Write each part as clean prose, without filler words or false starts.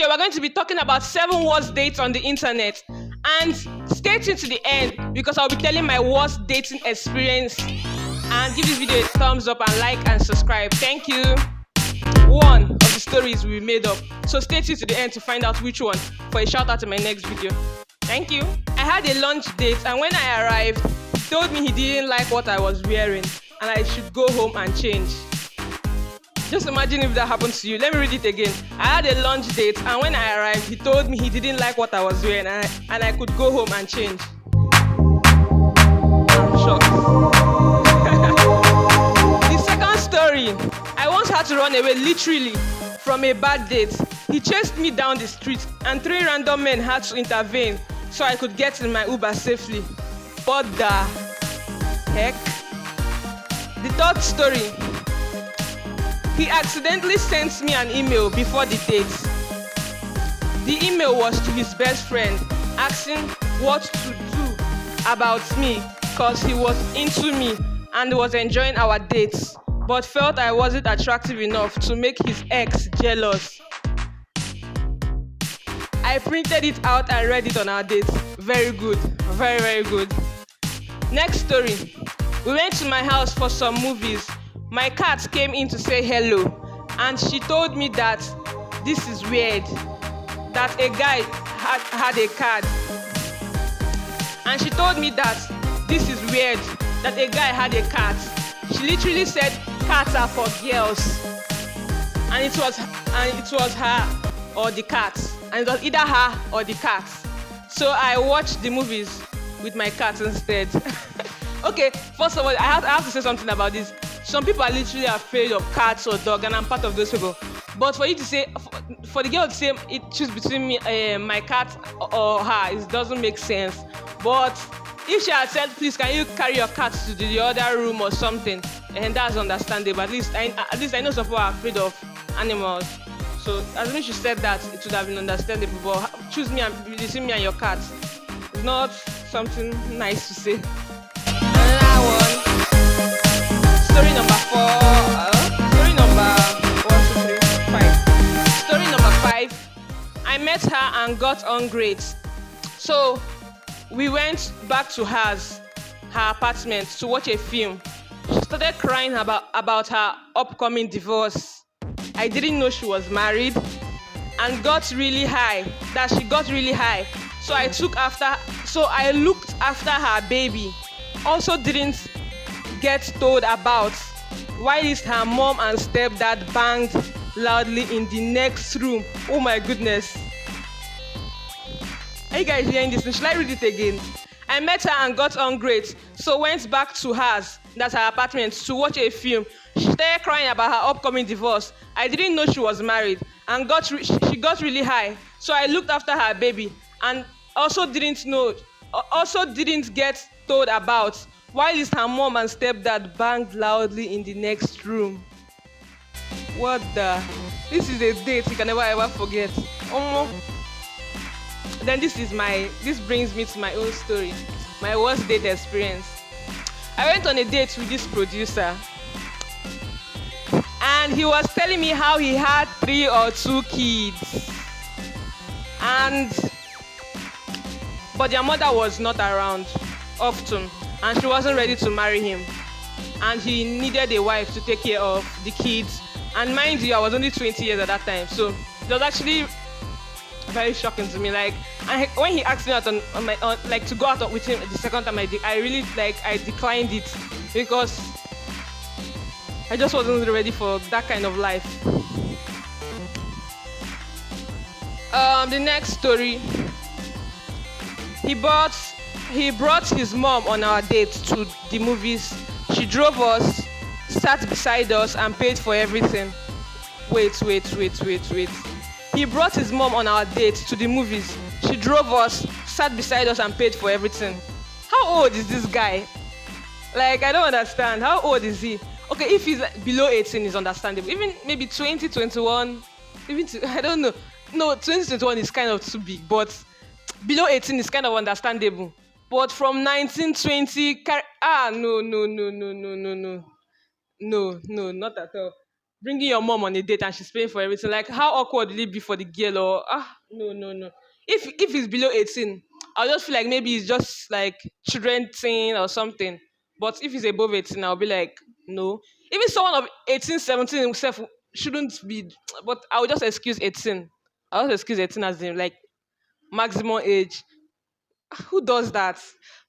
video, we're going to be talking about 7 worst dates on the internet. And stay tuned to the end because I'll be telling my worst dating experience. And give this video a thumbs up and like and subscribe. Thank you. One of the stories we made up. So stay tuned to the end to find out which one for a shout out in my next video. Thank you. I had a lunch date, and when I arrived, he told me he didn't like what I was wearing and I should go home and change. Just imagine if that happened to you. Let me read it again. I had a lunch date, and when I arrived, he told me he didn't like what I was wearing and I could go home and change. I'm shocked. The second story. I once had to run away literally from a bad date. He chased me down the street and 3 random men had to intervene so I could get in my Uber safely. What the heck? The third story. He accidentally sent me an email before the date. The email was to his best friend asking what to do about me because he was into me and was enjoying our dates, but felt I wasn't attractive enough to make his ex jealous. I printed it out and read it on our date. Very good. Very, very good. Next story. We went to my house for some movies. My cat came in to say hello, and she told me that this is weird, that a guy had a cat. And she told me that this is weird, that a guy had a cat. She literally said cats are for girls, and it was her or the cat, and it was either her or the cat. So I watched the movies with my cat instead. Okay, first of all, I have to say something about this. Some people are literally afraid of cats or dogs, and I'm part of those people. But for you to say, for the girl to say choose between me, my cat or her, it doesn't make sense. But if she had said, please, can you carry your cat to the other room or something, and that's understandable. At least I know some people are afraid of animals. So as soon as she said that, it would have been understandable. But choose me and between me and your cat. It's not something nice to say. Another one. Story number 4. Story number 1, 2, 3, 5. Story number 5. I met her and got on great. So we went back to her apartment to watch a film. She started crying about her upcoming divorce. I didn't know she was married and got really high. So I looked after her baby. Also didn't get told about, while her mom and stepdad banged loudly in the next room. Oh my goodness. Are you guys hearing this? Should I read it again? I met her and got on great, so went back to that's her apartment, to watch a film. She started crying about her upcoming divorce. I didn't know she was married and she got really high. So I looked after her baby and also didn't get told about, while her mom and stepdad banged loudly in the next room. What the? This is a date you can never ever forget. Then this brings me to my own story, my worst date experience. I went on a date with this producer, and he was telling me how he had 3 or 2 kids, but their mother was not around often, and she wasn't ready to marry him, and he needed a wife to take care of the kids. And mind you, I was only 20 years at that time, so it was actually very shocking to me. Like, when he asked me out to go out with him the second time, I declined it because I just wasn't ready for that kind of life. The next story. He brought his mom on our date to the movies. She drove us, sat beside us, and paid for everything. Wait. He brought his mom on our date to the movies. She drove us, sat beside us, and paid for everything. How old is this guy? Like, I don't understand. How old is he? Okay, if he's below 18, it's understandable. Even maybe 20, 21, I don't know. No, 20, 21 is kind of too big, but below 18 is kind of understandable. But from 19, 20, no, not at all. bringing your mom on a date and she's paying for everything. Like, how awkward will it be for the girl? Or no, no, no. If it's below 18, I'll just feel like maybe it's just like children thing or something. But if it's above 18, I'll be like, no. Even someone of 18, 17 himself shouldn't be. But I'll just excuse 18. I'll just excuse 18 as the like maximum age. Who does that?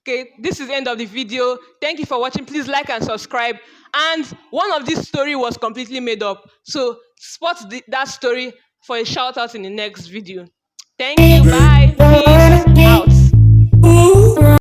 Okay, this is the end of the video. Thank you for watching. Please like and subscribe. And one of this story was completely made up, so spot that story for a shout out in the next video. Thank you. Bye. Peace out.